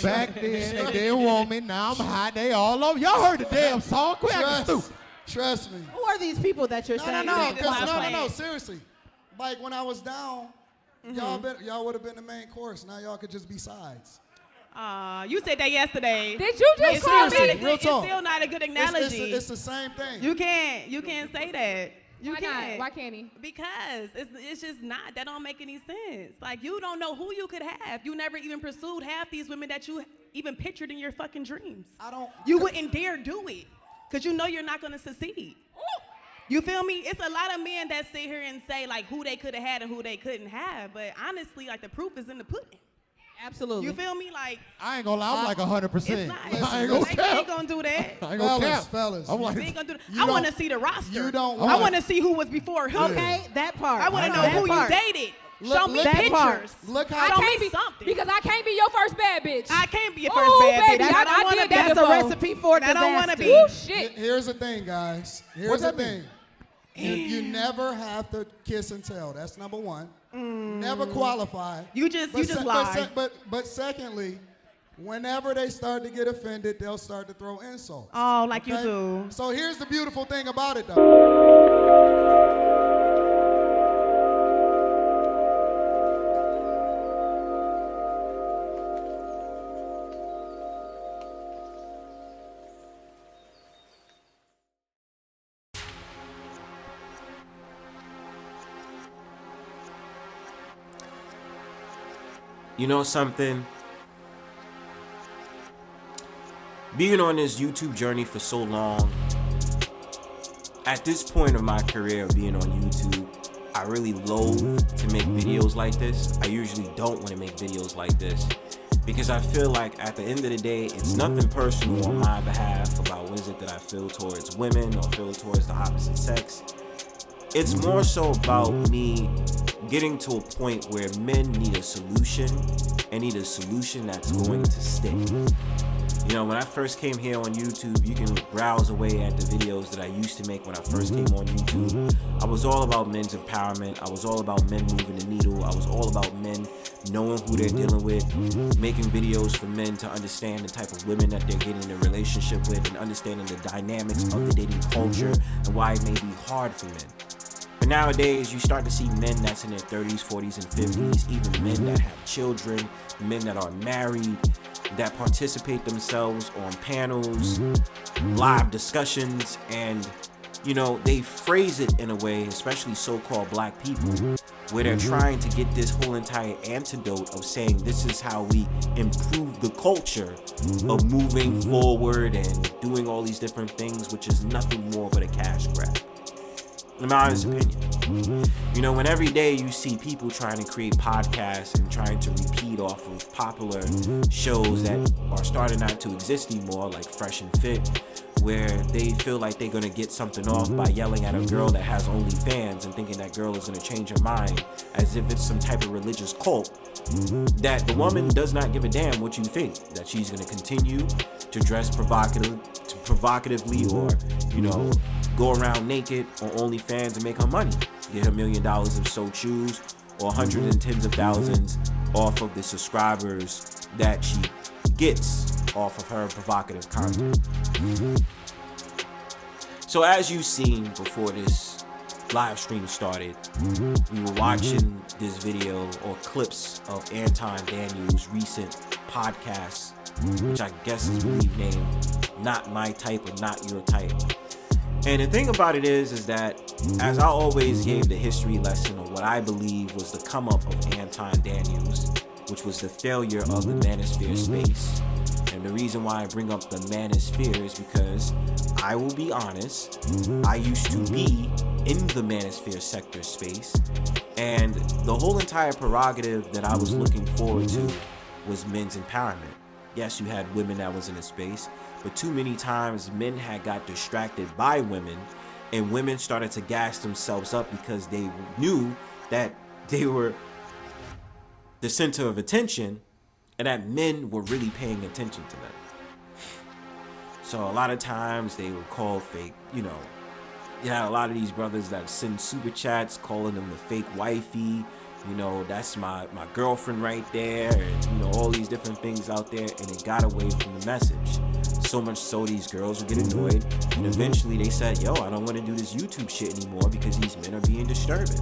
Back then, they didn't want me. Now I'm hot. They all over. Y'all heard the damn song? Quit acting stupid. Trust me. Who are these people that you're saying? No, seriously. Like when I was down, y'all would have been the main course. Now y'all could just be sides. You said that yesterday. Did you just call me? Real talk. It's still not a good analogy. It's the same thing. You can't say that. You can't. Why can't he? Because it's just not. That don't make any sense. Like, you don't know who you could have. You never even pursued half these women that you even pictured in your fucking dreams. You wouldn't dare do it because you know you're not going to succeed. You feel me? It's a lot of men that sit here and say, like, who they could have had and who they couldn't have. But honestly, like, the proof is in the pudding. Absolutely. You feel me? Like, I ain't gonna lie, I'm like 100%. It's not. I ain't gonna They ain't gonna do that. I ain't gonna cap. Fellas. I'm like, They ain't gonna do that. I want to see the roster. You don't I want to see who was before who. Okay, that part. I want to know who you dated. Show me that pictures. part. Look how Show me something. Because I can't be your first bad bitch. I can't be your first bad baby, bitch. I don't want to be. That's a recipe for disaster. I don't want to be. Ooh, shit. Here's the thing, guys. Here's the thing. You never have to kiss and tell. That's number one. Never qualify. You just lie. But secondly, whenever they start to get offended, they'll start to throw insults. Oh, like you do. So here's the beautiful thing about it, though. You know something? Being on this YouTube journey for so long, at this point of my career of being on YouTube, I really loathe to make videos like this. I usually don't want to make videos like this because I feel like at the end of the day, it's nothing personal on my behalf about what is it that I feel towards women or feel towards the opposite sex. It's more so about me getting to a point where men need a solution and need a solution that's going to stick. You know, when I first came here on YouTube, you can browse away at the videos that I used to make when I first came on YouTube. I was all about men's empowerment. I was all about men moving the needle. I was all about men knowing who they're dealing with, making videos for men to understand the type of women that they're getting in a relationship with and understanding the dynamics of the dating culture and why it may be hard for men. But nowadays, you start to see men that's in their 30s, 40s, and 50s, even men that have children, men that are married, that participate themselves on panels, live discussions, and, you know, they phrase it in a way, especially so-called black people, where they're trying to get this whole entire antidote of saying this is how we improve the culture of moving forward and doing all these different things, which is nothing more but a cash grab. In my honest opinion. You know, when every day you see people trying to create podcasts and trying to repeat off of popular shows that are starting not to exist anymore, like Fresh and Fit, where they feel like they're going to get something off by yelling at a girl that has OnlyFans and thinking that girl is going to change her mind as if it's some type of religious cult, that the woman does not give a damn what you think, that she's going to continue to dress provocatively or, you know, go around naked on OnlyFans and make her money. Get her $1 million if so choose, or hundreds and tens of thousands off of the subscribers that she gets off of her provocative content. So as you've seen before this live stream started, we were watching this video or clips of Anton Daniels' recent podcast, which I guess is named Not My Type or Not Your Type. And the thing about it is that as I always gave the history lesson of what I believe was the come up of Anton Daniels, which was the failure of the manosphere space. And the reason why I bring up the manosphere is because I will be honest, I used to be in the manosphere sector space, and the whole entire prerogative that I was looking forward to was men's empowerment. Yes, you had women that was in the space, but too many times men had got distracted by women, and women started to gas themselves up because they knew that they were the center of attention and that men were really paying attention to them. So a lot of times they would call fake, you had a lot of these brothers that send super chats calling them the fake wifey, You know, that's my girlfriend right there, and, you know, all these different things out there, and it got away from the message. So much so these girls would get annoyed, and eventually they said, yo, I don't want to do this YouTube shit anymore because these men are being disturbing.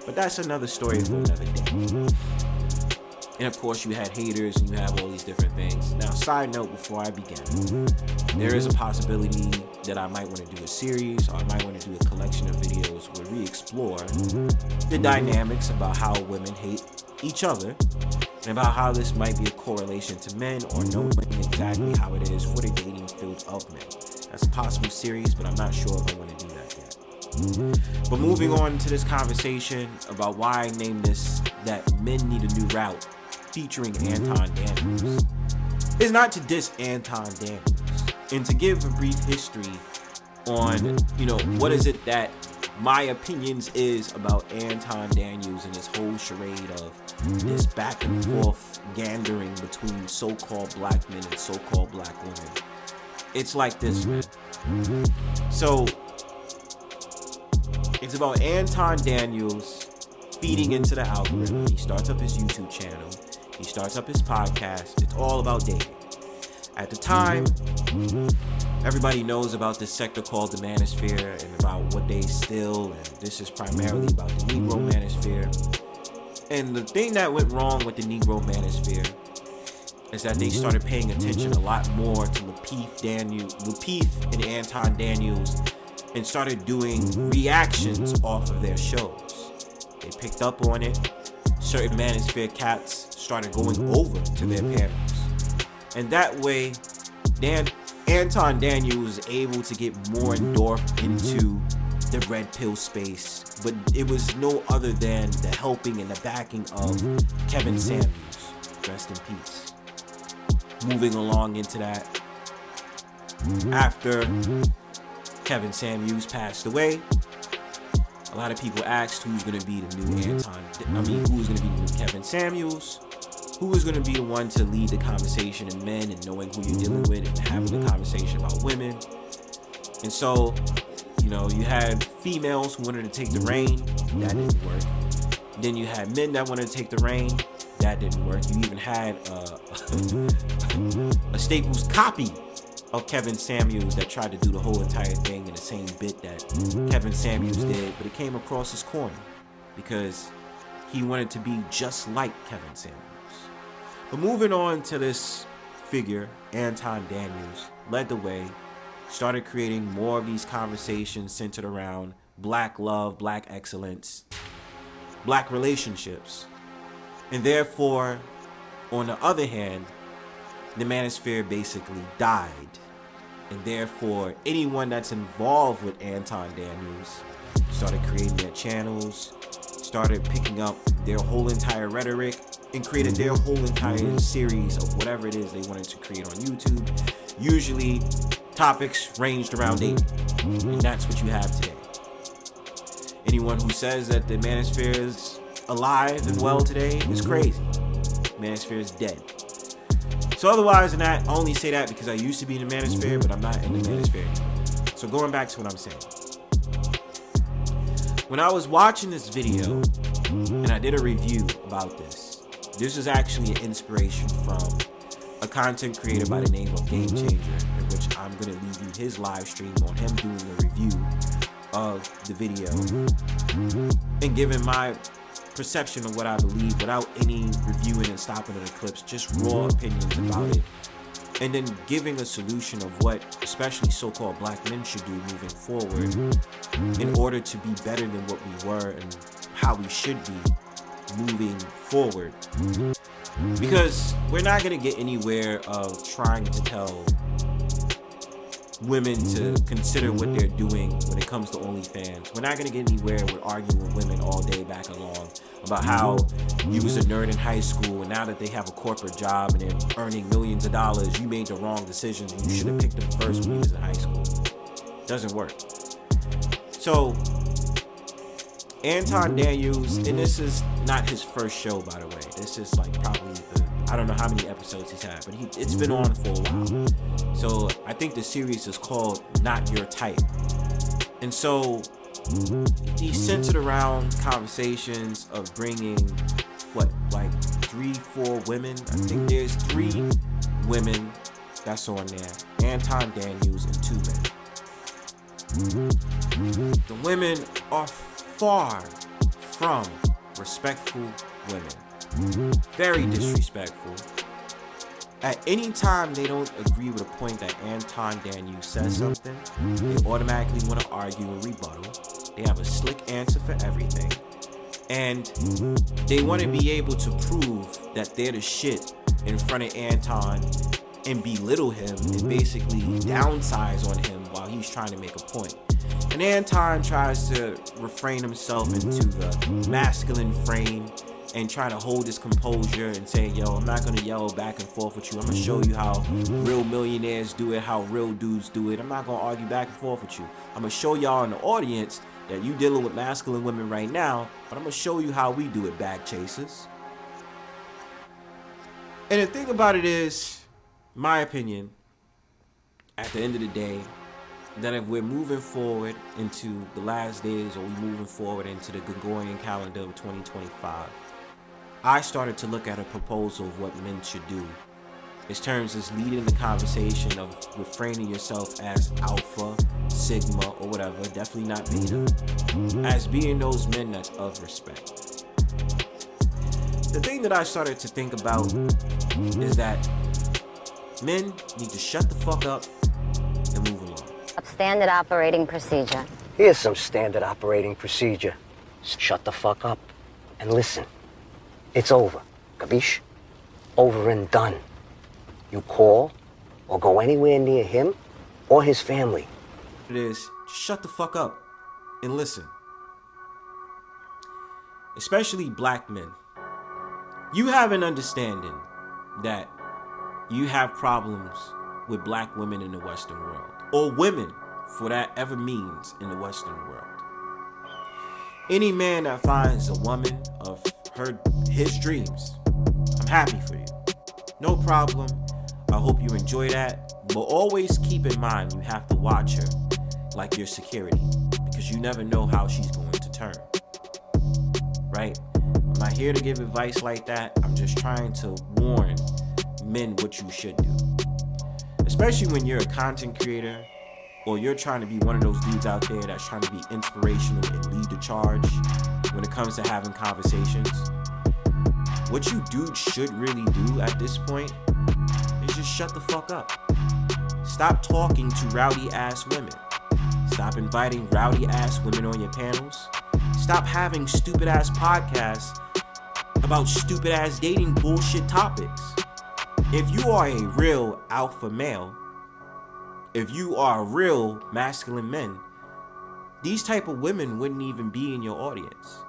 But that's another story for another day. And of course you had haters and you have all these different things. Now, side note before I begin, there is a possibility that I might want to do a series, or I might want to do a collection of videos where we explore the dynamics about how women hate each other, and about how this might be a correlation to men, or knowing exactly how it is for the dating field of men. That's a possible series, but I'm not sure if I want to do that yet. But moving on to this conversation about why I named this that men need a new route, featuring Anton Daniels, is not to diss Anton Daniels, and to give a brief history on, you know, what is it that my opinions is about Anton Daniels and his whole charade of this back and forth gandering between so-called black men and so-called black women. It's like this, man. So it's about Anton Daniels feeding into the algorithm. He starts up his YouTube channel. He starts up his podcast. It's all about dating. At the time, everybody knows about this sector called the manosphere and about what they steal, and this is primarily about the Negro manosphere. And the thing that went wrong with the Negro manosphere is that they started paying attention a lot more to Lapeef and Anton Daniels, and started doing reactions off of their shows. They picked up on it. Certain manosphere cats started going over to their panels. And that way, Anton Daniels was able to get more endorsed into the red pill space. But it was no other than the helping and the backing of Kevin Samuels. Rest in peace. Moving along into that, after Kevin Samuels passed away, a lot of people asked who's going to be the new who's going to be the new Kevin Samuels, who is going to be the one to lead the conversation in men and knowing who you're dealing with and having the conversation about women. And so, you know, you had females who wanted to take the reign. That didn't work. Then you had men that wanted to take the reign. That didn't work. You even had a Staples copy of Kevin Samuels that tried to do the whole entire thing in the same bit that Kevin Samuels did, but it came across as corny because he wanted to be just like Kevin Samuels. But moving on to this figure, Anton Daniels led the way, started creating more of these conversations centered around black love, black excellence, black relationships. And therefore, on the other hand, the manosphere basically died. And therefore, anyone that's involved with Anton Daniels started creating their channels, started picking up their whole entire rhetoric, and created their whole entire series of whatever it is they wanted to create on YouTube. Usually, topics ranged around dating. And that's what you have today. Anyone who says that the manosphere is alive and well today is crazy. Manosphere is dead. So otherwise than that, I only say that because I used to be in the manosphere, but I'm not in the manosphere anymore. So going back to what I'm saying. When I was watching this video, and I did a review about this was actually an inspiration from a content creator by the name of Game Changer, in which I'm going to leave you his live stream on him doing a review of the video and giving my perception of what I believe without any reviewing and stopping of the clips, just raw opinions about it, and then giving a solution of what especially so-called black men should do moving forward in order to be better than what we were and how we should be moving forward. Because we're not going to get anywhere of trying to tell women to consider what they're doing when it comes to OnlyFans. We're not going to get anywhere with arguing with women all day back along about how you was a nerd in high school and now that they have a corporate job and they're earning millions of dollars, you made the wrong decisions and you should have picked them first when you was in high school. Doesn't work. So Anton Daniels, and this is not his first show, by the way. This is like probably I don't know how many episodes he's had, but it's been on for a while. So I think the series is called Not Your Type. And so he's centered around conversations of bringing 3-4 women. I think there's 3 women that's on there. Anton, Daniels, and 2 men. The women are far from respectful women. Very disrespectful. At any time they don't agree with a point that Anton Daniels says something, they automatically want to argue and rebuttal. They have a slick answer for everything. And they want to be able to prove that they're the shit in front of Anton and belittle him and basically downsize on him while he's trying to make a point. And Anton tries to refrain himself into the masculine frame and trying to hold his composure and say, yo, I'm not going to yell back and forth with you. I'm going to show you how real millionaires do it, how real dudes do it. I'm not going to argue back and forth with you. I'm going to show y'all in the audience that you dealing with masculine women right now, but I'm going to show you how we do it, bag chasers. And the thing about it is, my opinion, at the end of the day, that if we're moving forward into the last days or we're moving forward into the Gregorian calendar of 2025, I started to look at a proposal of what men should do. In terms of leading the conversation of refraining yourself as alpha, sigma, or whatever, definitely not beta, as being those men that's of respect. The thing that I started to think about is that men need to shut the fuck up and move along. Standard operating procedure. Here's some standard operating procedure. Shut the fuck up and listen. It's over. Capiche? Over and done. You call or go anywhere near him or his family. It is, shut the fuck up and listen. Especially black men. You have an understanding that you have problems with black women in the Western world, or women, for that ever means, in the Western world. Any man that finds a woman of his dreams, I'm happy for you. No problem. I hope you enjoy that. But always keep in mind you have to watch her like your security, because you never know how she's going to turn. Right? I'm not here to give advice like that. I'm just trying to warn men what you should do. Especially when you're a content creator, or you're trying to be one of those dudes out there that's trying to be inspirational and lead the charge when it comes to having conversations. What you dudes should really do at this point is just shut the fuck up. Stop talking to rowdy ass women. Stop inviting rowdy ass women on your panels. Stop having stupid ass podcasts about stupid ass dating bullshit topics. If you are a real alpha male, if you are real masculine men, these type of women wouldn't even be in your audience.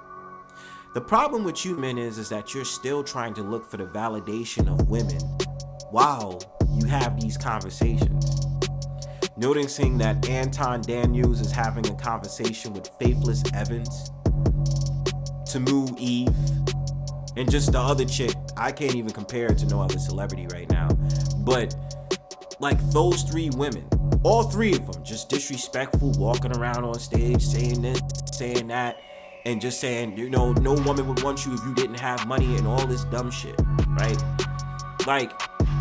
The problem with you men is that you're still trying to look for the validation of women while you have these conversations. Noticing that Anton Daniels is having a conversation with Faithless Evans, Tamu Eve, and just the other chick, I can't even compare it to no other celebrity right now. But like those 3 women, all 3 of them just disrespectful, walking around on stage saying this, saying that, and just saying, you know, no woman would want you if you didn't have money and all this dumb shit, right? Like,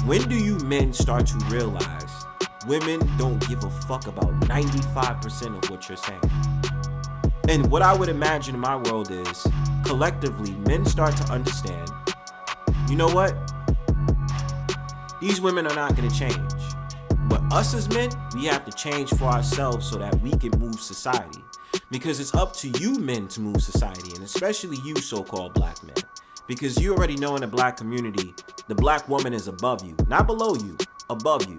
when do you men start to realize women don't give a fuck about 95% of what you're saying? And what I would imagine in my world is, collectively, men start to understand, you know what? These women are not going to change. But us as men, we have to change for ourselves so that we can move society. Because it's up to you men to move society, and especially you so-called black men. Because you already know in the black community, the black woman is above you. Not below you, above you.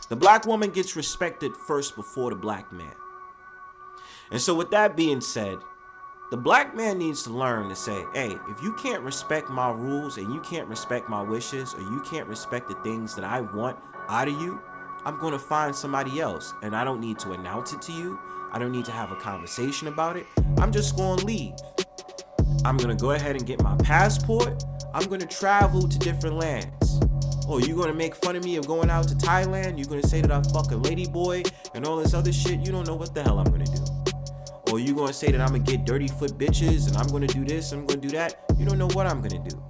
The black woman gets respected first before the black man. And so with that being said, the black man needs to learn to say, hey, if you can't respect my rules and you can't respect my wishes, or you can't respect the things that I want out of you, I'm going to find somebody else. And I don't need to announce it to you. I don't need to have a conversation about it. I'm just going to leave. I'm going to go ahead and get my passport. I'm going to travel to different lands. Oh, you're going to make fun of me of going out to Thailand? You're going to say that I fuck a lady boy and all this other shit? You don't know what the hell I'm going to do. Or you're going to say that I'm going to get dirty foot bitches and I'm going to do this, I'm going to do that? You don't know what I'm going to do.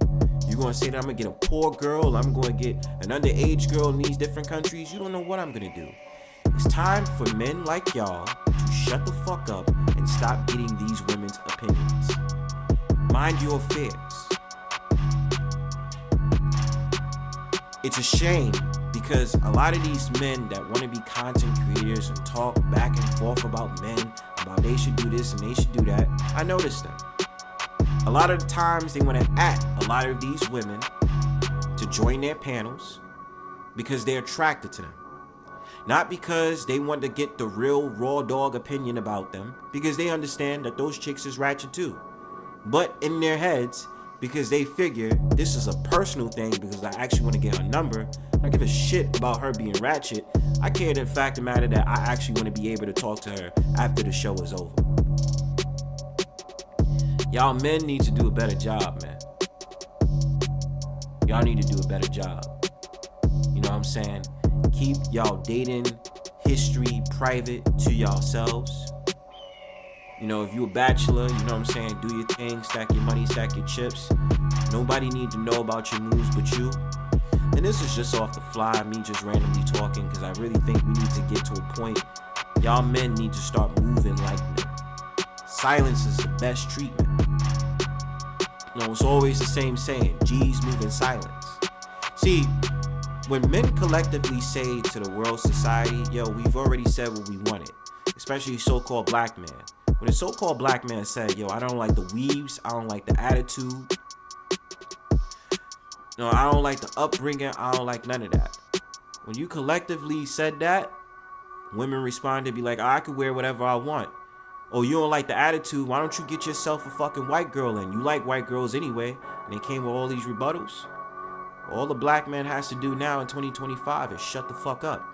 You're gonna say that I'm gonna get a poor girl, I'm gonna get an underage girl in these different countries, you don't know what I'm gonna do. It's time for men like y'all to shut the fuck up and stop getting these women's opinions. Mind your affairs. It's a shame because a lot of these men that want to be content creators and talk back and forth about men, about they should do this and they should do that, I notice them. A lot of the times they want to at a lot of these women to join their panels because they're attracted to them. Not because they want to get the real raw dog opinion about them, because they understand that those chicks is ratchet too. But in their heads, because they figure this is a personal thing because I actually want to get her number. I don't give a shit about her being ratchet. I care the fact of the matter that I actually want to be able to talk to her after the show is over. Y'all men need to do a better job, man. Y'all need to do a better job. You know what I'm saying? Keep y'all dating history private to yourselves. You know, if you a bachelor, you know what I'm saying, do your thing, stack your money, stack your chips. Nobody need to know about your moves but you. And this is just off the fly, me just randomly talking, because I really think we need to get to a point. Y'all men need to start moving like men. Silence is the best treatment. You know, it's always the same saying, G's move in silence. See, when men collectively say to the world society, yo, we've already said what we wanted, especially so-called black man. When a so-called black man said, yo, I don't like the weaves, I don't like the attitude, no, I don't like the upbringing, I don't like none of that. When you collectively said that, women responded, be like, oh, I could wear whatever I want. Oh, you don't like the attitude, why don't you get yourself a fucking white girl in? You like white girls anyway. And they came with all these rebuttals. All the black man has to do now in 2025 is shut the fuck up.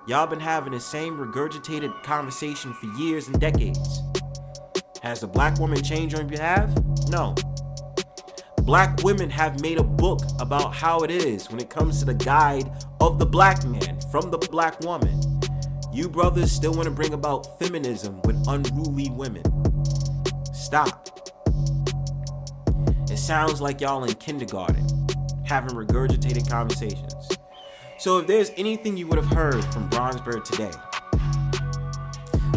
Y'all been having the same regurgitated conversation for years and decades. Has the black woman changed on your behalf? No. Black women have made a book about how it is when it comes to the guide of the black man from the black woman. You brothers still want to bring about feminism with unruly women. Stop. It sounds like y'all in kindergarten having regurgitated conversations. So if there's anything you would have heard from Bronzebird today,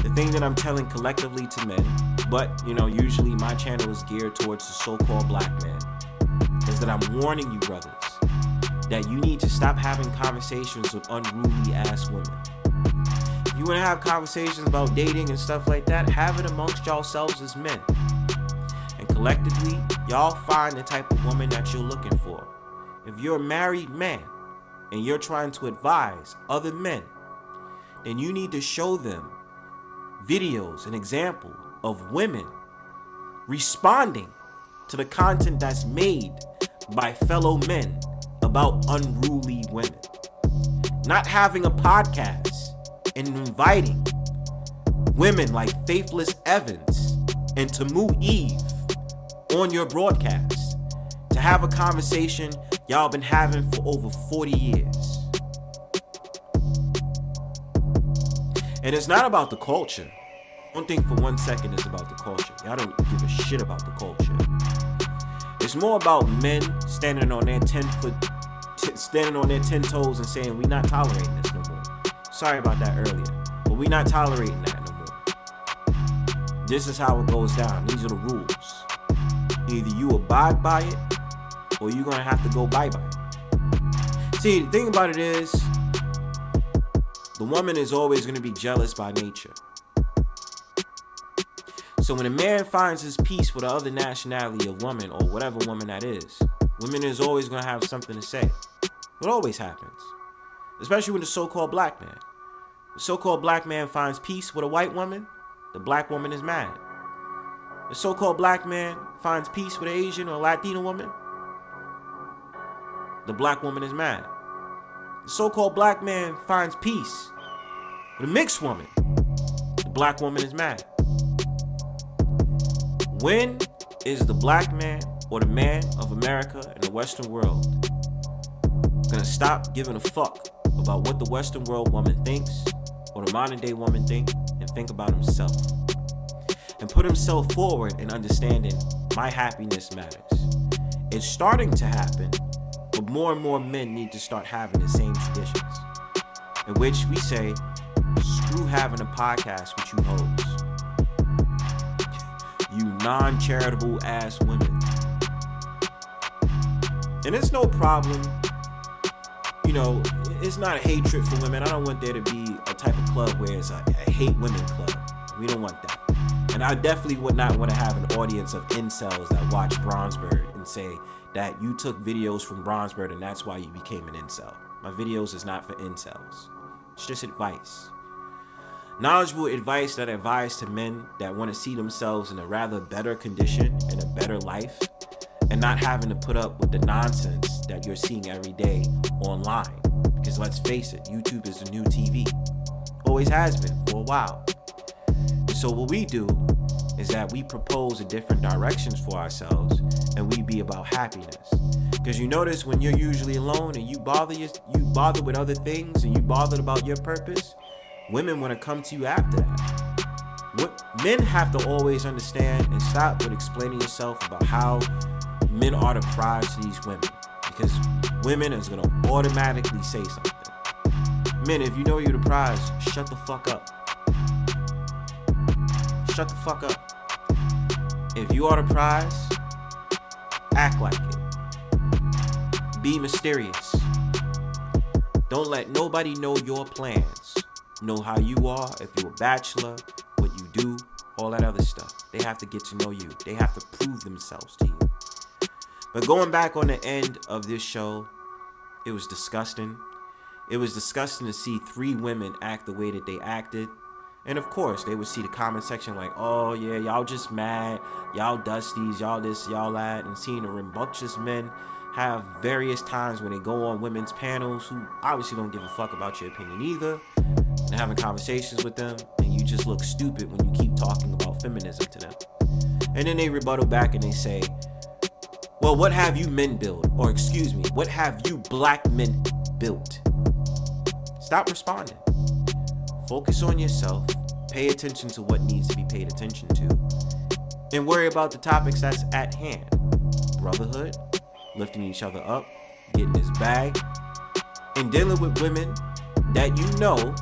the thing that I'm telling collectively to men, but you know, usually my channel is geared towards the so-called black man, is that I'm warning you brothers that you need to stop having conversations with unruly ass women. If you want to have conversations about dating and stuff like that, have it amongst yourselves as men. And collectively, y'all find the type of woman that you're looking for. If you're a married man and you're trying to advise other men, then you need to show them videos and examples of women responding to the content that's made by fellow men about unruly women. Not having a podcast and inviting women like Faithless Evans and Tamu Eve on your broadcast to have a conversation y'all been having for over 40 years. And it's not about the culture. Don't think for 1 second it's about the culture. Y'all don't give a shit about the culture. It's more about men standing on their 10 toes and saying, we not tolerating this no more. Sorry about that earlier, but we not tolerating that no more. This is how it goes down. These are the rules. Either you abide by it, or you're gonna have to go bye-bye. See, the thing about it is, the woman is always gonna be jealous by nature. So when a man finds his peace with the other nationality of woman, or whatever woman that is, women is always gonna have something to say. It always happens. Especially with the so-called black man. The so-called black man finds peace with a white woman, the black woman is mad. The so-called black man finds peace with an Asian or Latina woman, the black woman is mad. The so-called black man finds peace with a mixed woman, the black woman is mad. When is the black man or the man of America and the Western world gonna stop giving a fuck about what the Western world woman thinks or the modern day woman think and think about himself and put himself forward in understanding my happiness matters? It's starting to happen, but more and more men need to start having the same traditions, in which we say, screw having a podcast with you hoes. You non-charitable ass women. And it's no problem, you know, it's not a hatred for women. I don't want there to be a type of club where it's a hate women club. We don't want that. And I definitely would not want to have an audience of incels that watch Bronzebird and say that you took videos from Bronzebird and that's why you became an incel. My videos is not for incels. It's just advice. Knowledgeable advice that advise to men that want to see themselves in a rather better condition and a better life, and not having to put up with the nonsense that you're seeing every day online. Because let's face it, YouTube is the new TV. Always has been for a while. And so what we do is that we propose a different directions for ourselves, and we be about happiness. Because you notice when you're usually alone and you bother with other things and you bothered about your purpose, women want to come to you after that. What men have to always understand and stop with explaining yourself about how men are the prize to these women, because women is going to automatically say something. Men, if you know you're the prize, shut the fuck up. Shut the fuck up. If you are the prize, act like it. Be mysterious. Don't let nobody know your plans. Know how you are, if you're a bachelor, what you do, all that other stuff. They have to get to know you. They have to prove themselves to you. But going back on the end of this show, it was disgusting. It was disgusting to see 3 women act the way that they acted. And of course, they would see the comment section like, oh yeah, y'all just mad, y'all dusties, y'all this, y'all that. And seeing the rambunctious men have various times when they go on women's panels who obviously don't give a fuck about your opinion either, and having conversations with them, and you just look stupid when you keep talking about feminism to them. And then they rebuttal back and they say, well, what have you men built? Or excuse me, what have you black men built? Stop responding. Focus on yourself. Pay attention to what needs to be paid attention to. And worry about the topics that's at hand. Brotherhood, lifting each other up, getting this bag, and dealing with women that you know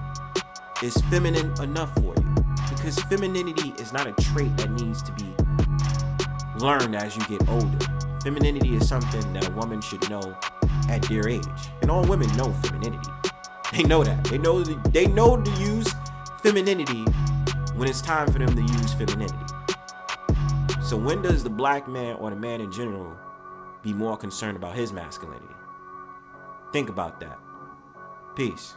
is feminine enough for you. Because femininity is not a trait that needs to be learned as you get older. Femininity is something that a woman should know at their age. And all women know femininity. They know that. They know to use femininity when it's time for them to use femininity. So when does the black man or the man in general be more concerned about his masculinity? Think about that. Peace.